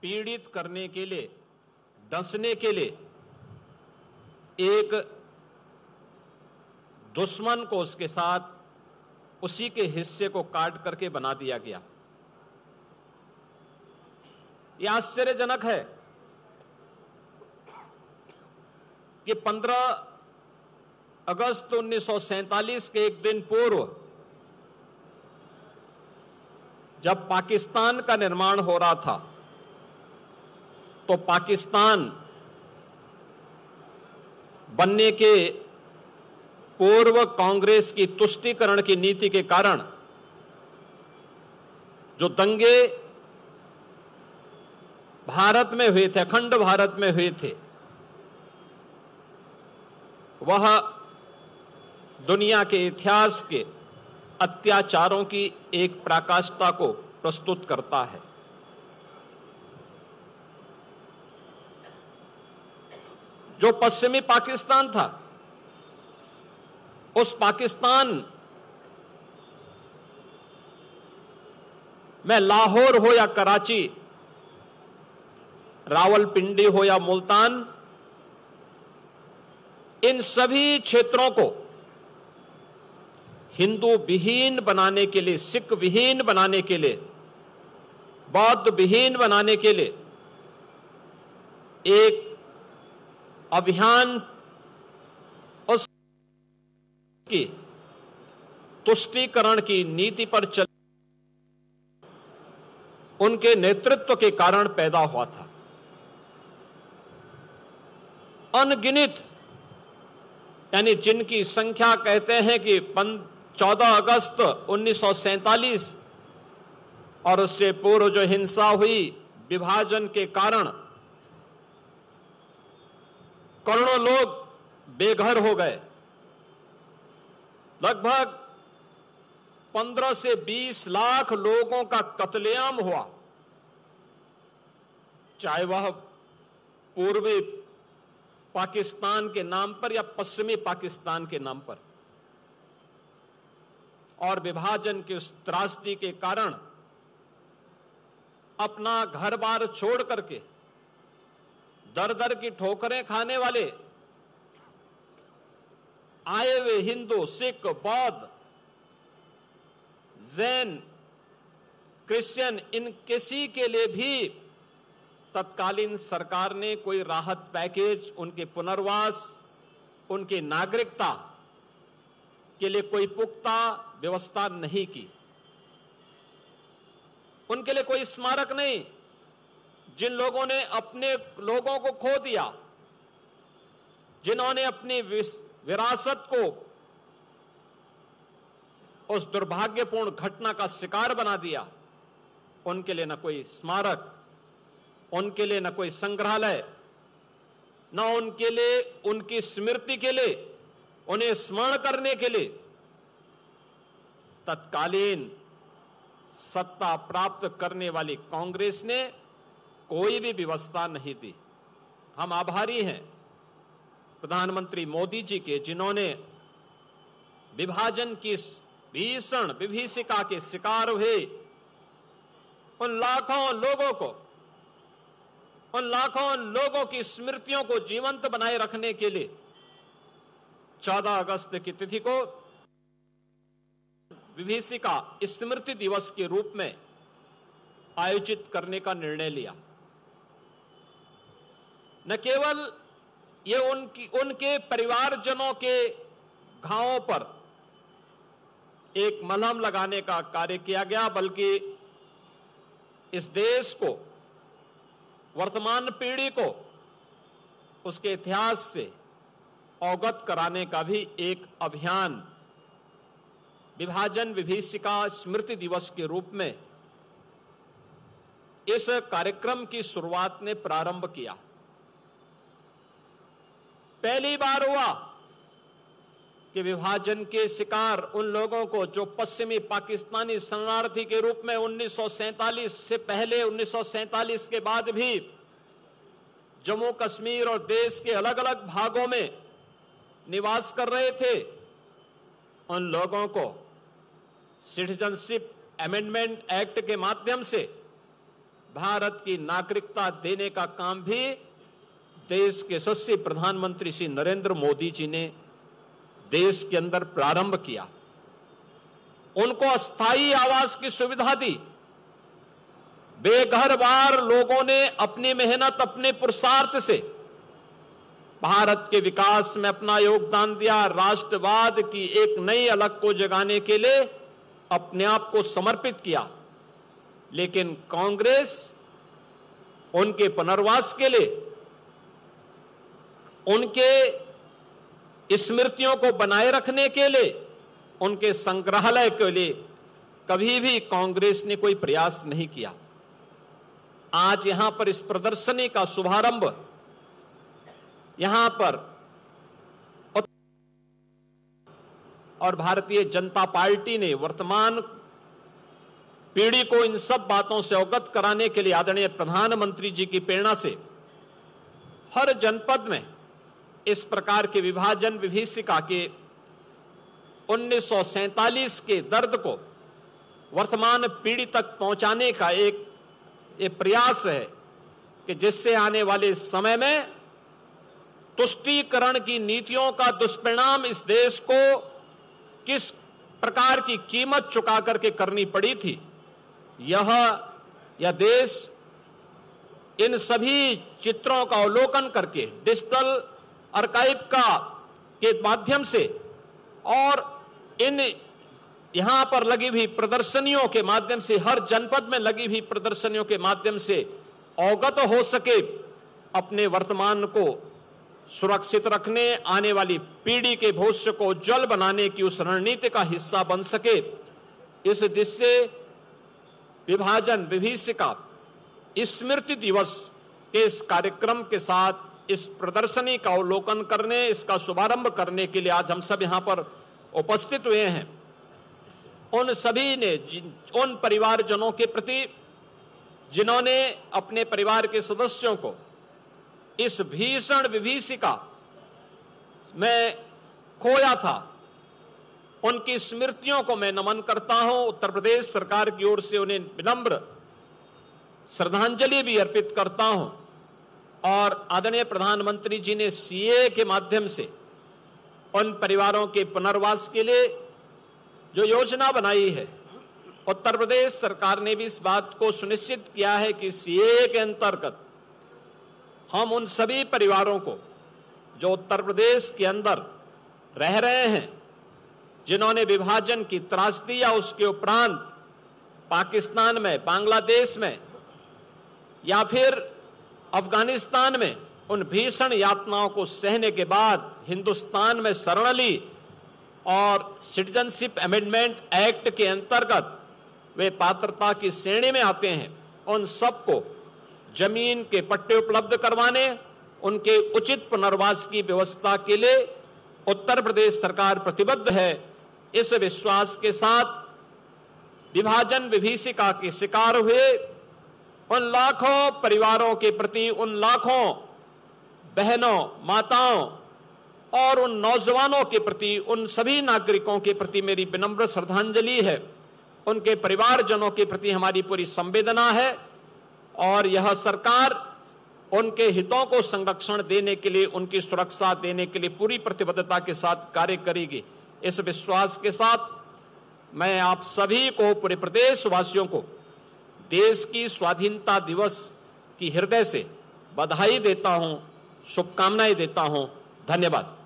पीड़ित करने के लिए, डसने के लिए एक दुश्मन को उसके साथ उसी के हिस्से को काट करके बना दिया गया। यह आश्चर्यजनक है कि 15 अगस्त 1947 के एक दिन पूर्व जब पाकिस्तान का निर्माण हो रहा था, तो पाकिस्तान बनने के पूर्व कांग्रेस की तुष्टीकरण की नीति के कारण जो दंगे भारत में हुए थे, अखंड भारत में हुए थे, वह दुनिया के इतिहास के अत्याचारों की एक पराकाष्ठा को प्रस्तुत करता है। जो पश्चिमी पाकिस्तान था, उस पाकिस्तान में लाहौर हो या कराची, रावलपिंडी हो या मुल्तान, इन सभी क्षेत्रों को हिंदू विहीन बनाने के लिए, सिख विहीन बनाने के लिए, बौद्ध विहीन बनाने के लिए एक अभियान उसकी तुष्टीकरण की नीति पर चल उनके नेतृत्व के कारण पैदा हुआ था। अनगिनत, यानी जिनकी संख्या कहते हैं कि 14 अगस्त 1947 और उससे पूर्व जो हिंसा हुई विभाजन के कारण करोड़ों लोग बेघर हो गए। लगभग 15 से 20 लाख लोगों का कत्लेआम हुआ, चाहे वह पूर्वी पाकिस्तान के नाम पर या पश्चिमी पाकिस्तान के नाम पर। और विभाजन की उस त्रासदी के कारण अपना घर बार छोड़ करके दर दर की ठोकरें खाने वाले आए हुए हिंदू, सिख, बौद्ध, जैन, क्रिश्चियन, इन किसी के लिए भी तत्कालीन सरकार ने कोई राहत पैकेज, उनके पुनर्वास, उनकी नागरिकता के लिए कोई पुख्ता व्यवस्था नहीं की। उनके लिए कोई स्मारक नहीं। जिन लोगों ने अपने लोगों को खो दिया, जिन्होंने अपनी विरासत को उस दुर्भाग्यपूर्ण घटना का शिकार बना दिया, उनके लिए न कोई स्मारक, उनके लिए न कोई संग्रहालय, न उनके लिए, उनकी स्मृति के लिए, उन्हें स्मरण करने के लिए तत्कालीन सत्ता प्राप्त करने वाली कांग्रेस ने कोई भी व्यवस्था नहीं दी। हम आभारी हैं प्रधानमंत्री मोदी जी के, जिन्होंने विभाजन की भीषण विभीषिका के शिकार हुए उन लाखों लोगों को, उन लाखों लोगों की स्मृतियों को जीवंत बनाए रखने के लिए 14 अगस्त की तिथि को विभीषिका स्मृति दिवस के रूप में आयोजित करने का निर्णय लिया। न केवल ये उनके परिवारजनों के घावों पर एक मलहम लगाने का कार्य किया गया, बल्कि इस देश को, वर्तमान पीढ़ी को उसके इतिहास से अवगत कराने का भी एक अभियान विभाजन विभीषिका स्मृति दिवस के रूप में इस कार्यक्रम की शुरुआत ने प्रारंभ किया। पहली बार हुआ कि विभाजन के शिकार उन लोगों को जो पश्चिमी पाकिस्तानी शरणार्थी के रूप में 1947 से पहले, 1947 के बाद भी जम्मू कश्मीर और देश के अलग अलग भागों में निवास कर रहे थे, उन लोगों को सिटीजनशिप अमेंडमेंट एक्ट के माध्यम से भारत की नागरिकता देने का काम भी देश के यशस्वी प्रधानमंत्री श्री नरेंद्र मोदी जी ने देश के अंदर प्रारंभ किया। उनको अस्थायी आवास की सुविधा दी। बेघर बार लोगों ने अपनी मेहनत, अपने पुरुषार्थ से भारत के विकास में अपना योगदान दिया। राष्ट्रवाद की एक नई अलग को जगाने के लिए अपने आप को समर्पित किया। लेकिन कांग्रेस उनके पुनर्वास के लिए, उनके स्मृतियों को बनाए रखने के लिए, उनके संग्रहालय के लिए कभी भी कांग्रेस ने कोई प्रयास नहीं किया। आज यहां पर इस प्रदर्शनी का शुभारंभ यहां पर और भारतीय जनता पार्टी ने वर्तमान पीढ़ी को इन सब बातों से अवगत कराने के लिए आदरणीय प्रधानमंत्री जी की प्रेरणा से हर जनपद में इस प्रकार के विभाजन विभीषिका के 1947 के दर्द को वर्तमान पीढ़ी तक पहुंचाने का एक प्रयास है कि जिससे आने वाले समय में तुष्टीकरण की नीतियों का दुष्परिणाम इस देश को किस प्रकार की कीमत चुका करके करनी पड़ी थी, यह देश इन सभी चित्रों का अवलोकन करके डिजिटल आर्काइव के माध्यम से और इन यहां पर लगी हुई प्रदर्शनियों के माध्यम से, हर जनपद में लगी हुई प्रदर्शनियों के माध्यम से अवगत हो सके, अपने वर्तमान को सुरक्षित रखने, आने वाली पीढ़ी के भविष्य को उज्जवल बनाने की उस रणनीति का हिस्सा बन सके। इस दिशा से विभाजन विभीषिका स्मृति दिवस के इस कार्यक्रम के साथ इस प्रदर्शनी का अवलोकन करने, इसका शुभारंभ करने के लिए आज हम सब यहां पर उपस्थित हुए हैं। उन सभी ने, उन परिवारजनों के प्रति जिन्होंने अपने परिवार के सदस्यों को इस भीषण विभीषिका में खोया था, उनकी स्मृतियों को मैं नमन करता हूं। उत्तर प्रदेश सरकार की ओर से उन्हें विनम्र श्रद्धांजलि भी अर्पित करता हूं। और आदरणीय प्रधानमंत्री जी ने सीए के माध्यम से उन परिवारों के पुनर्वास के लिए जो योजना बनाई है, उत्तर प्रदेश सरकार ने भी इस बात को सुनिश्चित किया है कि सीए के अंतर्गत हम उन सभी परिवारों को जो उत्तर प्रदेश के अंदर रह रहे हैं, जिन्होंने विभाजन की त्रासदी या उसके उपरांत पाकिस्तान में, बांग्लादेश में या फिर अफगानिस्तान में उन भीषण यातनाओं को सहने के बाद हिंदुस्तान में शरण ली और सिटीजनशिप अमेंडमेंट एक्ट के अंतर्गत वे पात्रता की श्रेणी में आते हैं, उन सबको जमीन के पट्टे उपलब्ध करवाने, उनके उचित पुनर्वास की व्यवस्था के लिए उत्तर प्रदेश सरकार प्रतिबद्ध है। इस विश्वास के साथ विभाजन विभीषिका के शिकार हुए उन लाखों परिवारों के प्रति, उन लाखों बहनों, माताओं और उन नौजवानों के प्रति, उन सभी नागरिकों के प्रति मेरी विनम्र श्रद्धांजलि है। उनके परिवारजनों के प्रति हमारी पूरी संवेदना है और यह सरकार उनके हितों को संरक्षण देने के लिए, उनकी सुरक्षा देने के लिए पूरी प्रतिबद्धता के साथ कार्य करेगी। इस विश्वास के साथ मैं आप सभी को, पूरे प्रदेश वासियों को देश की स्वाधीनता दिवस की हृदय से बधाई देता हूं, शुभकामनाएं देता हूं। धन्यवाद।